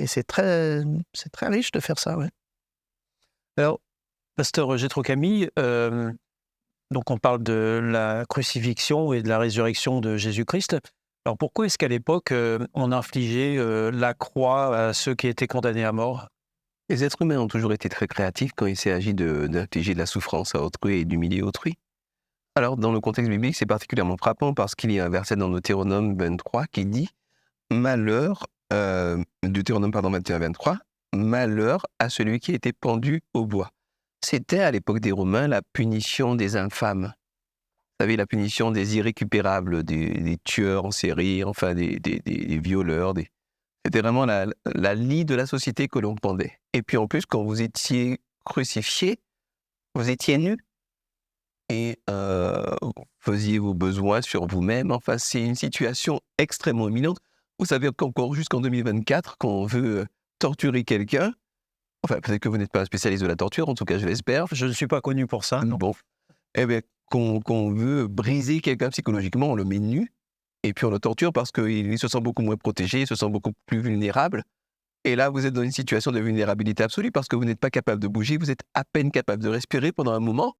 Et c'est très riche de faire ça, ouais. Alors, pasteur Jétro Camille, donc on parle de la crucifixion et de la résurrection de Jésus-Christ. Alors pourquoi est-ce qu'à l'époque, on infligeait, la croix à ceux qui étaient condamnés à mort? Les êtres humains ont toujours été très créatifs quand il s'agit d'infliger de la souffrance à autrui et d'humilier autrui. Alors, dans le contexte biblique, c'est particulièrement frappant parce qu'il y a un verset dans Deutéronome 23 qui dit Malheur, Deutéronome 21-23, malheur à celui qui a été pendu au bois. C'était à l'époque des Romains la punition des infâmes. Vous savez, la punition des irrécupérables, des tueurs en série, enfin des violeurs. C'était vraiment la lie de la société que l'on pendait. Et puis en plus, quand vous étiez crucifié, vous étiez nu et vous faisiez vos besoins sur vous-même. Enfin, c'est une situation extrêmement humiliante. Vous savez qu'encore jusqu'en 2024, quand on veut torturer quelqu'un, enfin peut-être que vous n'êtes pas un spécialiste de la torture, en tout cas je l'espère. Je ne suis pas connu pour ça, non. Bon, eh bien, qu'on veut briser quelqu'un psychologiquement, on le met nu et puis on le torture parce qu'il se sent beaucoup moins protégé, il se sent beaucoup plus vulnérable. Et là, vous êtes dans une situation de vulnérabilité absolue parce que vous n'êtes pas capable de bouger, vous êtes à peine capable de respirer pendant un moment.